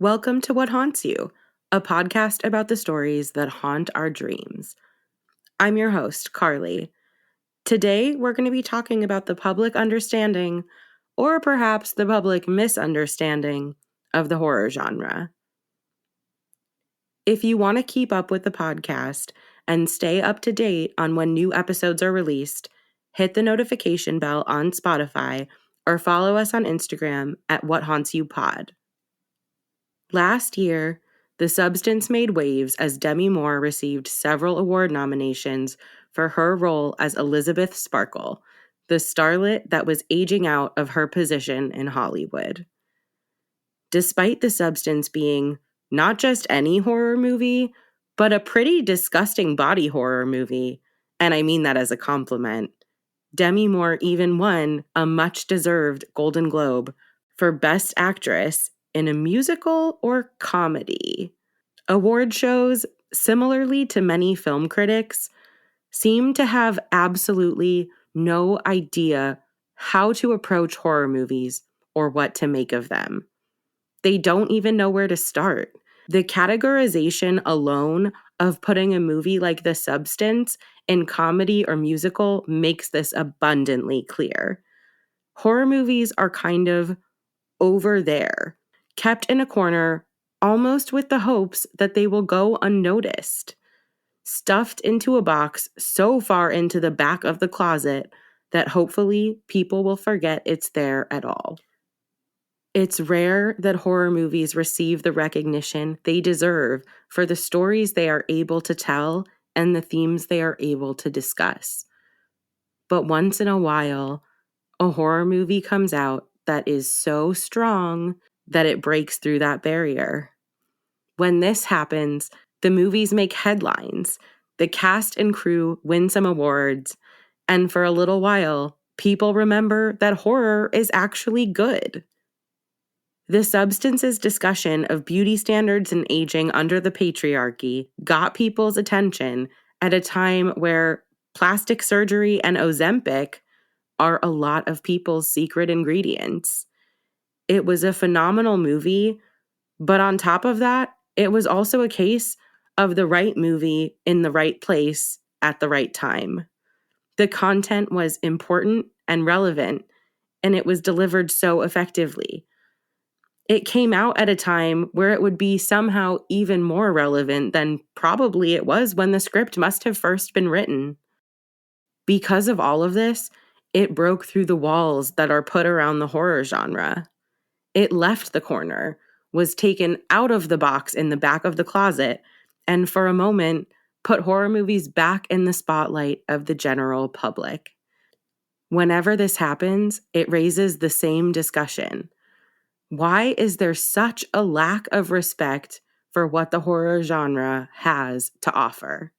Welcome to What Haunts You, a podcast about the stories that haunt our dreams. I'm your host, Carly. Today, we're going to be talking about the public understanding, or perhaps the public misunderstanding, of the horror genre. If you want to keep up with the podcast and stay up to date on when new episodes are released, hit the notification bell on Spotify or follow us on Instagram at What Haunts You Pod. Last year, The Substance made waves as Demi Moore received several award nominations for her role as Elizabeth Sparkle, the starlet that was aging out of her position in Hollywood. Despite The Substance being not just any horror movie, but a pretty disgusting body horror movie, and I mean that as a compliment, Demi Moore even won a much-deserved Golden Globe for Best Actress in a musical or comedy. Award shows, similarly to many film critics, seem to have absolutely no idea how to approach horror movies or what to make of them. They don't even know where to start. The categorization alone of putting a movie like The Substance in comedy or musical makes this abundantly clear. Horror movies are kind of over there, kept in a corner, almost with the hopes that they will go unnoticed, stuffed into a box so far into the back of the closet that hopefully people will forget it's there at all. It's rare that horror movies receive the recognition they deserve for the stories they are able to tell and the themes they are able to discuss. But once in a while, a horror movie comes out that is so strong that it breaks through that barrier. When this happens, the movies make headlines, the cast and crew win some awards, and for a little while, people remember that horror is actually good. The Substance's discussion of beauty standards and aging under the patriarchy got people's attention at a time where plastic surgery and Ozempic are a lot of people's secret ingredients. It was a phenomenal movie, but on top of that, it was also a case of the right movie in the right place at the right time. The content was important and relevant, and it was delivered so effectively. It came out at a time where it would be somehow even more relevant than probably it was when the script must have first been written. Because of all of this, it broke through the walls that are put around the horror genre. It left the corner, was taken out of the box in the back of the closet, and for a moment, put horror movies back in the spotlight of the general public. Whenever this happens, it raises the same discussion. Why is there such a lack of respect for what the horror genre has to offer?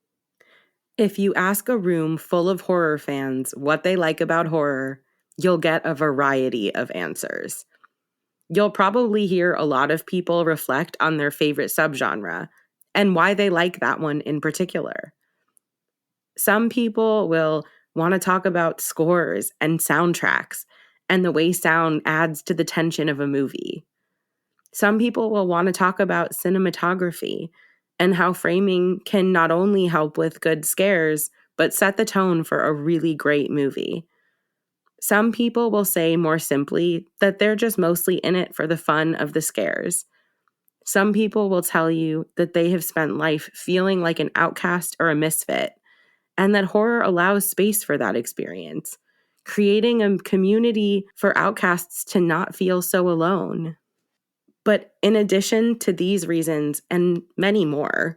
If you ask a room full of horror fans what they like about horror, you'll get a variety of answers. You'll probably hear a lot of people reflect on their favorite subgenre and why they like that one in particular. Some people will want to talk about scores and soundtracks and the way sound adds to the tension of a movie. Some people will want to talk about cinematography and how framing can not only help with good scares, but set the tone for a really great movie. Some people will say more simply that they're just mostly in it for the fun of the scares. Some people will tell you that they have spent life feeling like an outcast or a misfit, and that horror allows space for that experience, creating a community for outcasts to not feel so alone. But in addition to these reasons and many more,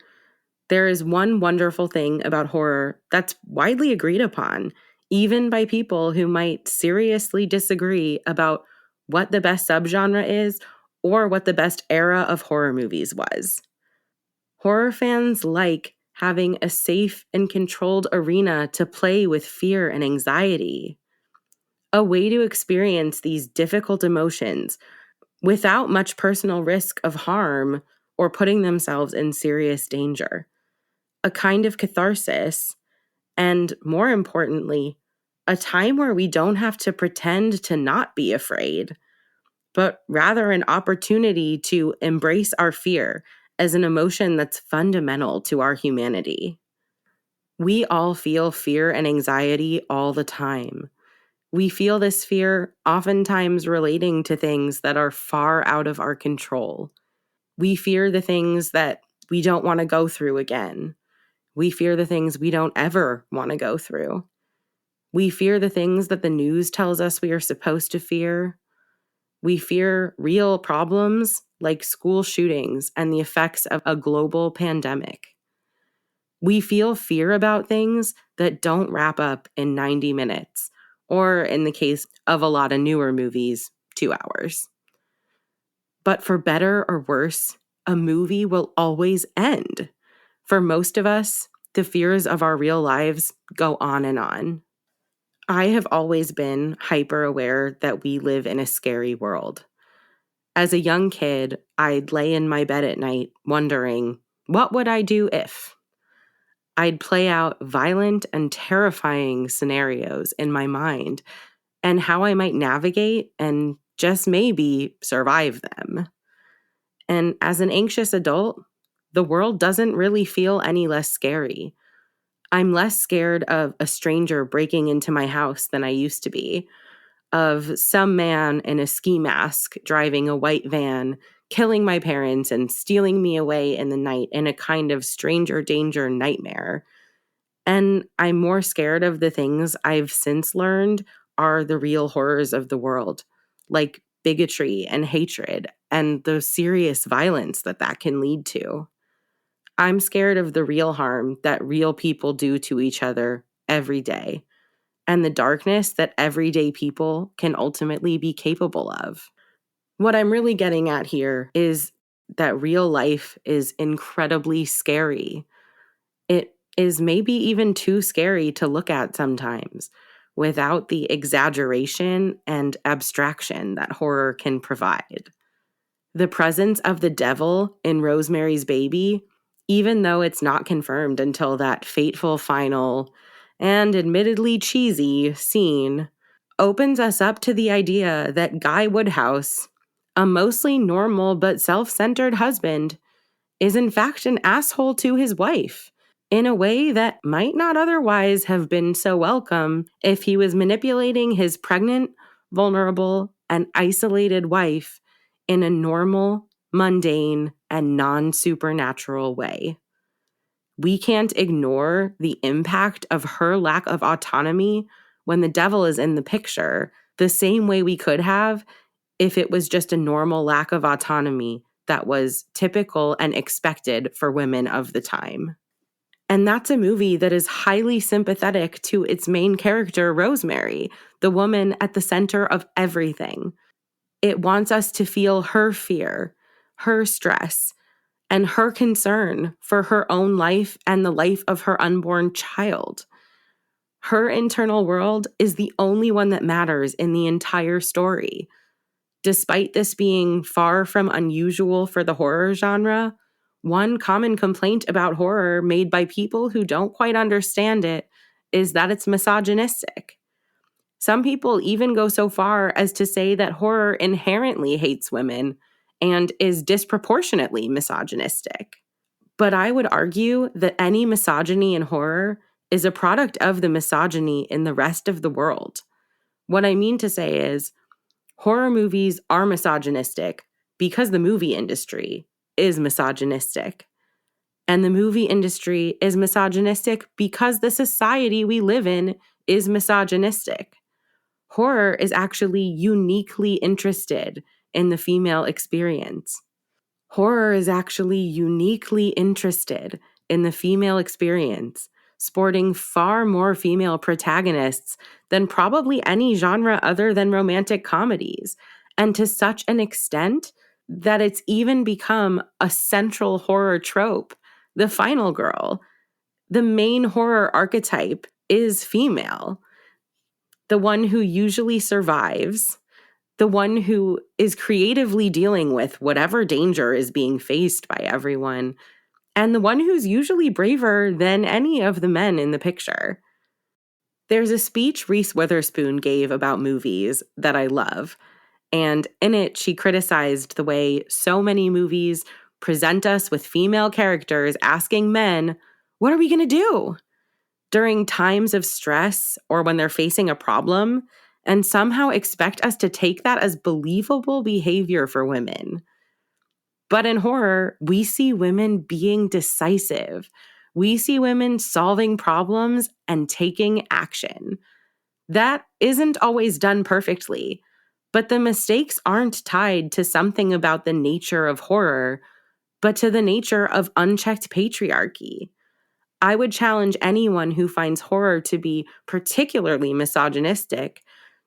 there is one wonderful thing about horror that's widely agreed upon, even by people who might seriously disagree about what the best subgenre is or what the best era of horror movies was. Horror fans like having a safe and controlled arena to play with fear and anxiety, a way to experience these difficult emotions without much personal risk of harm or putting themselves in serious danger. A kind of catharsis, and more importantly, a time where we don't have to pretend to not be afraid. but rather an opportunity to embrace our fear as an emotion that's fundamental to our humanity. We all feel fear and anxiety all the time. We feel this fear oftentimes relating to things that are far out of our control. We fear the things that we don't want to go through again. We fear the things we don't ever want to go through. We fear the things that the news tells us we are supposed to fear. We fear real problems like school shootings and the effects of a global pandemic. We feel fear about things that don't wrap up in 90 minutes, or in the case of a lot of newer movies, 2 hours. But for better or worse, a movie will always end. For most of us, the fears of our real lives go on and on. I have always been hyper aware that we live in a scary world. As a young kid, I'd lay in my bed at night wondering, what would I do if? I'd play out violent and terrifying scenarios in my mind and how I might navigate and just maybe survive them. And as an anxious adult, the world doesn't really feel any less scary. I'm less scared of a stranger breaking into my house than I used to be, of some man in a ski mask driving a white van, killing my parents and stealing me away in the night in a kind of stranger danger nightmare. And I'm more scared of the things I've since learned are the real horrors of the world, like bigotry and hatred and the serious violence that can lead to. I'm scared of the real harm that real people do to each other every day and the darkness that everyday people can ultimately be capable of. What I'm really getting at here is that real life is incredibly scary. It is maybe even too scary to look at sometimes without the exaggeration and abstraction that horror can provide. The presence of the devil in Rosemary's Baby, even though it's not confirmed until that fateful final and admittedly cheesy scene, opens us up to the idea that Guy Woodhouse, a mostly normal but self-centered husband, is in fact an asshole to his wife in a way that might not otherwise have been so welcome if he was manipulating his pregnant, vulnerable, and isolated wife in a normal, mundane, and non-supernatural way. We can't ignore the impact of her lack of autonomy when the devil is in the picture, the same way we could have if it was just a normal lack of autonomy that was typical and expected for women of the time. And that's a movie that is highly sympathetic to its main character, Rosemary, the woman at the center of everything. It wants us to feel her fear, her stress, and her concern for her own life and the life of her unborn child. Her internal world is the only one that matters in the entire story. Despite this being far from unusual for the horror genre, one common complaint about horror made by people who don't quite understand it is that it's misogynistic. Some people even go so far as to say that horror inherently hates women and is disproportionately misogynistic. But I would argue that any misogyny in horror is a product of the misogyny in the rest of the world. What I mean to say is, horror movies are misogynistic because the movie industry is misogynistic. And the movie industry is misogynistic because the society we live in is misogynistic. Horror is actually uniquely interested in the female experience. Horror is actually uniquely interested in the female experience, sporting far more female protagonists than probably any genre other than romantic comedies, and to such an extent that it's even become a central horror trope. The final girl, the main horror archetype, is female. The one who usually survives, the one who is creatively dealing with whatever danger is being faced by everyone, and the one who's usually braver than any of the men in the picture. There's a speech Reese Witherspoon gave about movies that I love, And in it, she criticized the way so many movies present us with female characters asking men, "What are we going to do?" during times of stress or when they're facing a problem, and somehow expect us to take that as believable behavior for women. But in horror, we see women being decisive. We see women solving problems and taking action. That isn't always done perfectly, but the mistakes aren't tied to something about the nature of horror, but to the nature of unchecked patriarchy. I would challenge anyone who finds horror to be particularly misogynistic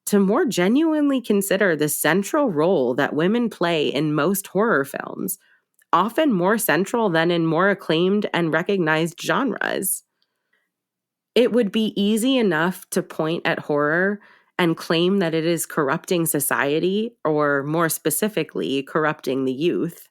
to more genuinely consider the central role that women play in most horror films, often more central than in more acclaimed and recognized genres. It would be easy enough to point at horror and claim that it is corrupting society, or more specifically, corrupting the youth.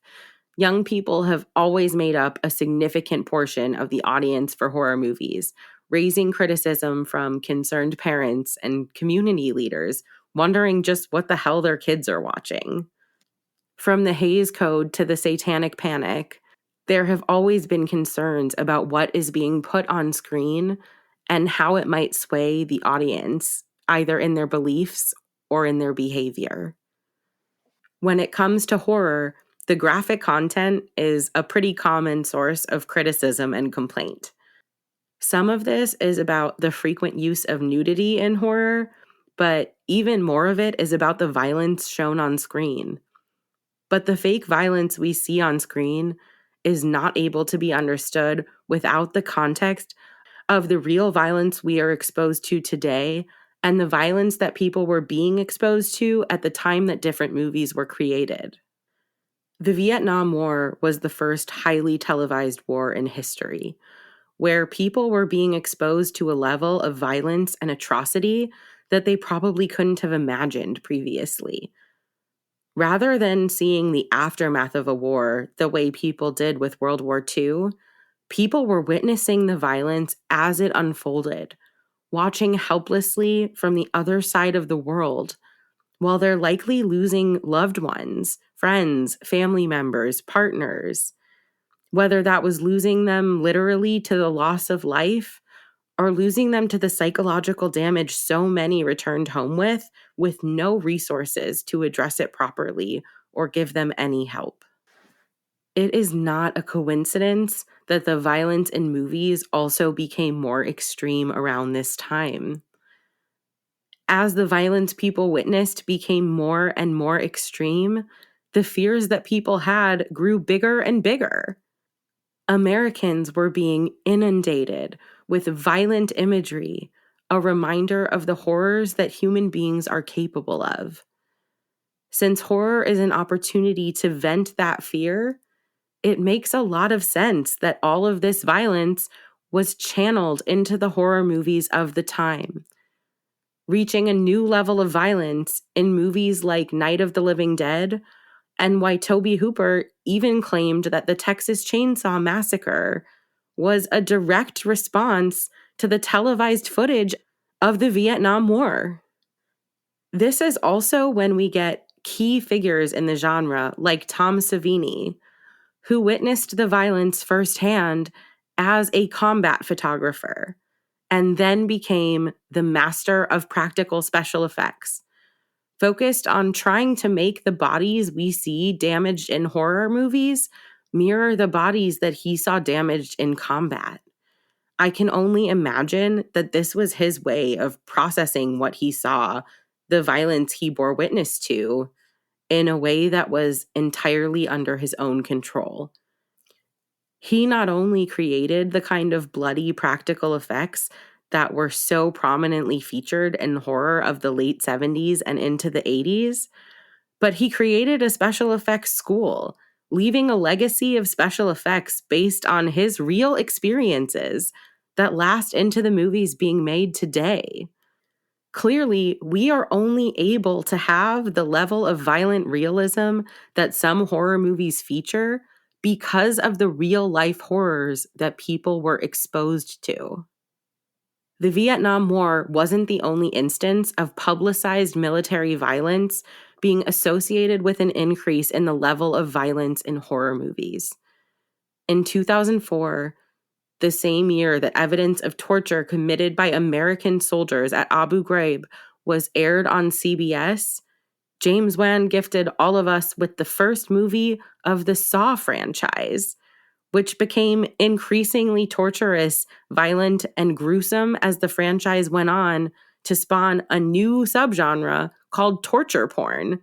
Young people have always made up a significant portion of the audience for horror movies, raising criticism from concerned parents and community leaders, wondering just what the hell their kids are watching. From the Hays Code to the Satanic Panic, there have always been concerns about what is being put on screen and how it might sway the audience, either in their beliefs or in their behavior. When it comes to horror, the graphic content is a pretty common source of criticism and complaint. Some of this is about the frequent use of nudity in horror, but even more of it is about the violence shown on screen. But the fake violence we see on screen is not able to be understood without the context of the real violence we are exposed to today and the violence that people were being exposed to at the time that different movies were created. The Vietnam War was the first highly televised war in history, where people were being exposed to a level of violence and atrocity that they probably couldn't have imagined previously. Rather than seeing the aftermath of a war the way people did with World War II, people were witnessing the violence as it unfolded, watching helplessly from the other side of the world, while they're likely losing loved ones, friends, family members, partners, whether that was losing them literally to the loss of life or losing them to the psychological damage so many returned home with no resources to address it properly or give them any help. It is not a coincidence that the violence in movies also became more extreme around this time. As the violence people witnessed became more and more extreme, the fears that people had grew bigger and bigger. Americans were being inundated with violent imagery, a reminder of the horrors that human beings are capable of. Since horror is an opportunity to vent that fear, it makes a lot of sense that all of this violence was channeled into the horror movies of the time, reaching a new level of violence in movies like Night of the Living Dead, and why Tobe Hooper even claimed that the Texas Chainsaw Massacre was a direct response to the televised footage of the Vietnam War. This is also when we get key figures in the genre like Tom Savini, who witnessed the violence firsthand as a combat photographer and then became the master of practical special effects, focused on trying to make the bodies we see damaged in horror movies mirror the bodies that he saw damaged in combat. I can only imagine that this was his way of processing what he saw, the violence he bore witness to, in a way that was entirely under his own control. He not only created the kind of bloody practical effects that were so prominently featured in horror of the late 70s and into the 80s, but he created a special effects school, leaving a legacy of special effects based on his real experiences that last into the movies being made today. Clearly, we are only able to have the level of violent realism that some horror movies feature because of the real life horrors that people were exposed to. The Vietnam War wasn't the only instance of publicized military violence being associated with an increase in the level of violence in horror movies. In 2004, the same year that evidence of torture committed by American soldiers at Abu Ghraib was aired on CBS, James Wan gifted all of us with the first movie of the Saw franchise, which became increasingly torturous, violent, and gruesome as the franchise went on to spawn a new subgenre called torture porn,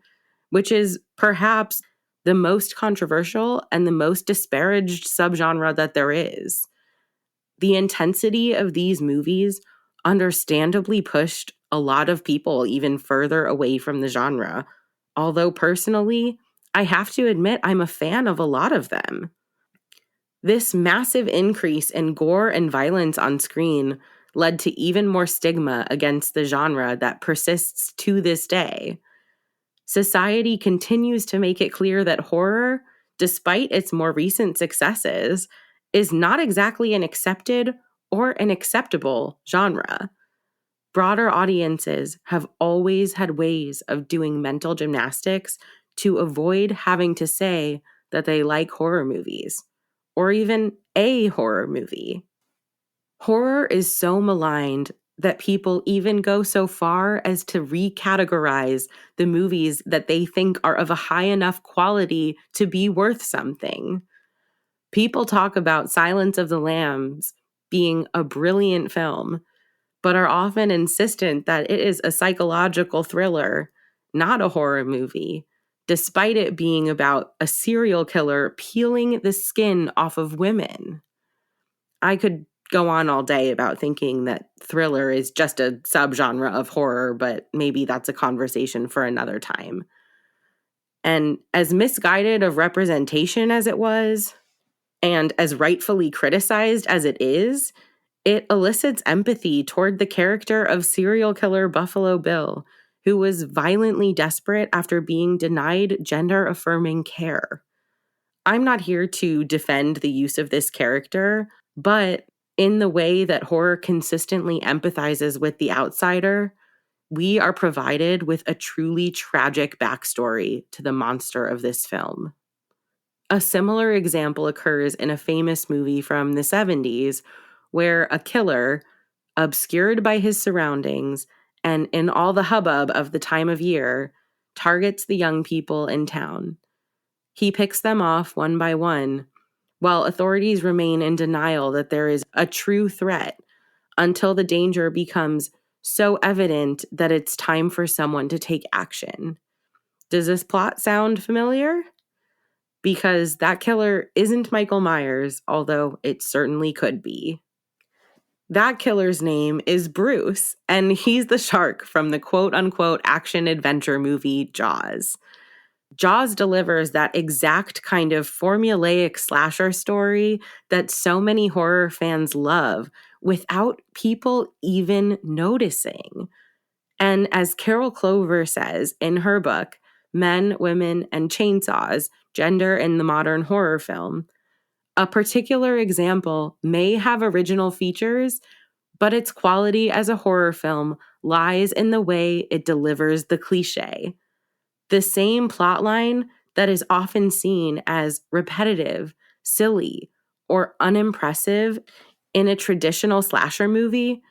which is perhaps the most controversial and the most disparaged subgenre that there is. The intensity of these movies understandably pushed a lot of people even further away from the genre, although personally, I have to admit I'm a fan of a lot of them. This massive increase in gore and violence on screen led to even more stigma against the genre that persists to this day. Society continues to make it clear that horror, despite its more recent successes, is not exactly an accepted or an acceptable genre. Broader audiences have always had ways of doing mental gymnastics to avoid having to say that they like horror movies, or even a horror movie. Horror is so maligned that people even go so far as to recategorize the movies that they think are of a high enough quality to be worth something. People talk about Silence of the Lambs being a brilliant film, but are often insistent that it is a psychological thriller, not a horror movie, despite it being about a serial killer peeling the skin off of women. I could go on all day about thinking that thriller is just a subgenre of horror, but maybe that's a conversation for another time. And as misguided of representation as it was, and as rightfully criticized as it is, it elicits empathy toward the character of serial killer Buffalo Bill, who was violently desperate after being denied gender-affirming care. I'm not here to defend the use of this character, but in the way that horror consistently empathizes with the outsider, we are provided with a truly tragic backstory to the monster of this film. A similar example occurs in a famous movie from the 70s, where a killer, obscured by his surroundings and in all the hubbub of the time of year, targets the young people in town. He picks them off one by one, while authorities remain in denial that there is a true threat until the danger becomes so evident that it's time for someone to take action. Does this plot sound familiar? Because that killer isn't Michael Myers, although it certainly could be. That killer's name is Bruce, and he's the shark from the quote-unquote action-adventure movie Jaws. Jaws delivers that exact kind of formulaic slasher story that so many horror fans love without people even noticing. And as Carol Clover says in her book, Men, Women, and Chainsaws, Gender in the Modern Horror Film, a particular example may have original features, but its quality as a horror film lies in the way it delivers the cliche. The same plotline that is often seen as repetitive, silly, or unimpressive in a traditional slasher movie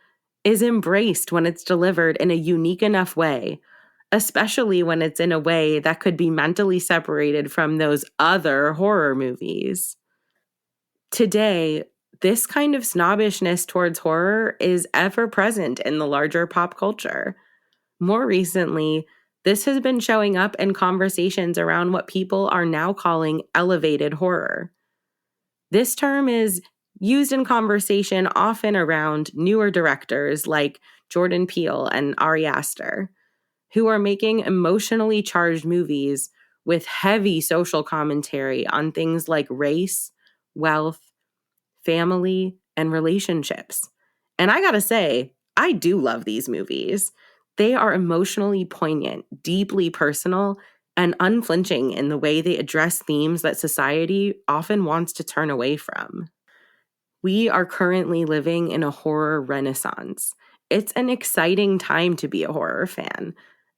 is embraced when it's delivered in a unique enough way, especially when it's in a way that could be mentally separated from those other horror movies. Today, this kind of snobbishness towards horror is ever present in the larger pop culture. More recently, this has been showing up in conversations around what people are now calling elevated horror. This term is used in conversation often around newer directors like Jordan Peele and Ari Aster, who are making emotionally charged movies with heavy social commentary on things like race, wealth, family, and relationships. And I gotta say, I do love these movies. They are emotionally poignant, deeply personal, and unflinching in the way they address themes that society often wants to turn away from. We are currently living in a horror renaissance. It's an exciting time to be a horror fan.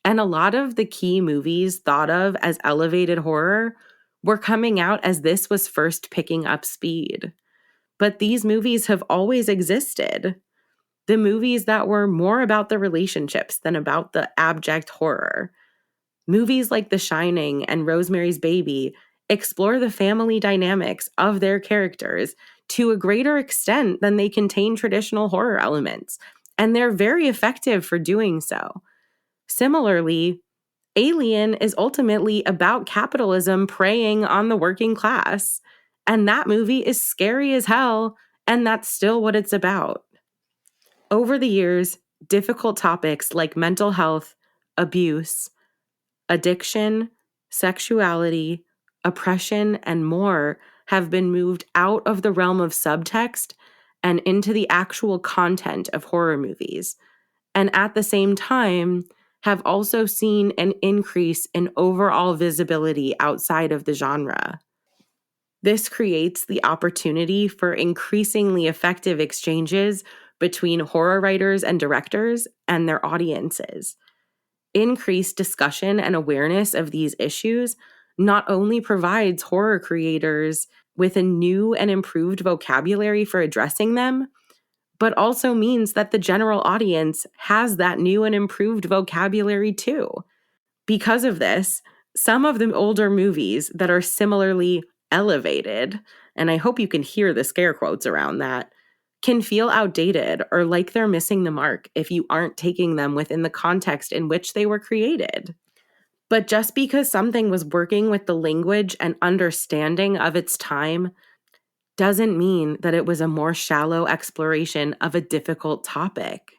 And a lot of the key movies thought of as elevated horror were coming out as this was first picking up speed. But these movies have always existed. The movies that were more about the relationships than about the abject horror. Movies like The Shining and Rosemary's Baby explore the family dynamics of their characters to a greater extent than they contain traditional horror elements, and they're very effective for doing so. Similarly, Alien is ultimately about capitalism preying on the working class, and that movie is scary as hell, and that's still what it's about. Over the years, difficult topics like mental health, abuse, addiction, sexuality, oppression, and more have been moved out of the realm of subtext and into the actual content of horror movies. And at the same time, have also seen an increase in overall visibility outside of the genre. This creates the opportunity for increasingly effective exchanges between horror writers and directors and their audiences. Increased discussion and awareness of these issues not only provides horror creators with a new and improved vocabulary for addressing them, but also means that the general audience has that new and improved vocabulary too. Because of this, some of the older movies that are similarly elevated, and I hope you can hear the scare quotes around that, can feel outdated or like they're missing the mark if you aren't taking them within the context in which they were created. But just because something was working with the language and understanding of its time doesn't mean that it was a more shallow exploration of a difficult topic.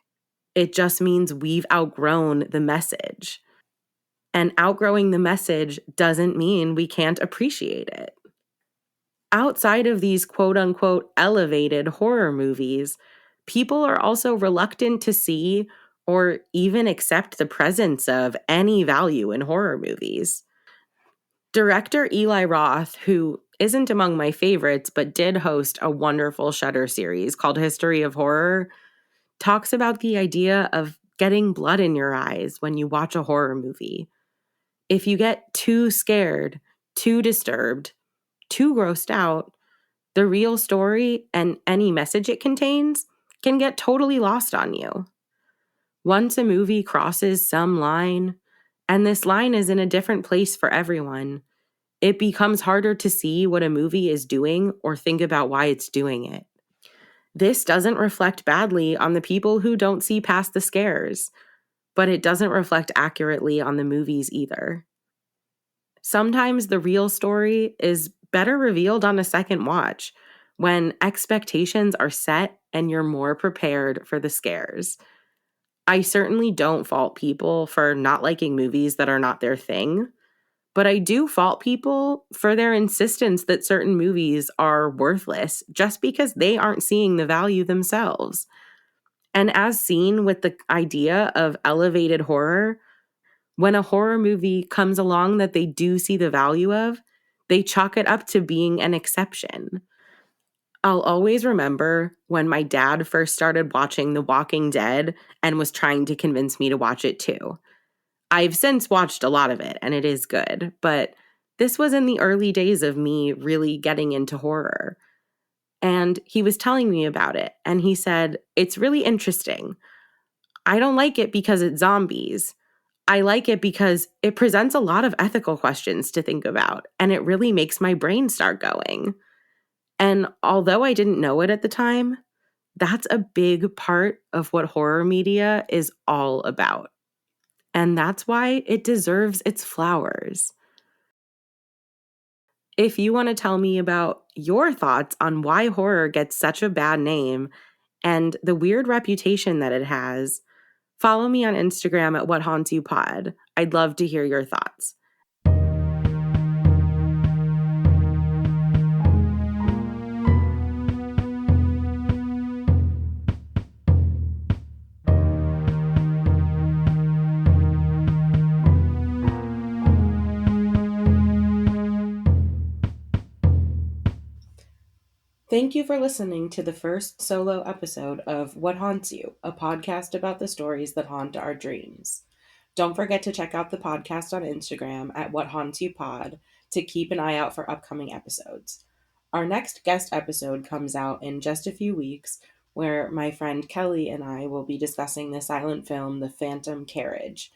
It just means we've outgrown the message. And outgrowing the message doesn't mean we can't appreciate it. Outside of these quote unquote elevated horror movies, people are also reluctant to see or even accept the presence of any value in horror movies. Director Eli Roth, who isn't among my favorites but did host a wonderful Shudder series called History of Horror, talks about the idea of getting blood in your eyes when you watch a horror movie. If you get too scared, too disturbed, too grossed out, the real story and any message it contains can get totally lost on you. Once a movie crosses some line, and this line is in a different place for everyone, it becomes harder to see what a movie is doing or think about why it's doing it. This doesn't reflect badly on the people who don't see past the scares, but it doesn't reflect accurately on the movies either. Sometimes the real story is better revealed on a second watch when expectations are set and you're more prepared for the scares. I certainly don't fault people for not liking movies that are not their thing, but I do fault people for their insistence that certain movies are worthless just because they aren't seeing the value themselves. And as seen with the idea of elevated horror, when a horror movie comes along that they do see the value of, they chalk it up to being an exception. I'll always remember when my dad first started watching The Walking Dead and was trying to convince me to watch it too. I've since watched a lot of it and it is good, but this was in the early days of me really getting into horror. And he was telling me about it and he said, "It's really interesting. I don't like it because it's zombies. I like it because it presents a lot of ethical questions to think about, and it really makes my brain start going." And although I didn't know it at the time, that's a big part of what horror media is all about. And that's why it deserves its flowers. If you want to tell me about your thoughts on why horror gets such a bad name and the weird reputation that it has, follow me on Instagram at What Haunts You Pod. I'd love to hear your thoughts. Thank you for listening to the first solo episode of What Haunts You, a podcast about the stories that haunt our dreams. Don't forget to check out the podcast on Instagram at What Haunts You Pod to keep an eye out for upcoming episodes. Our next guest episode comes out in just a few weeks, where my friend Kelly and I will be discussing the silent film The Phantom Carriage.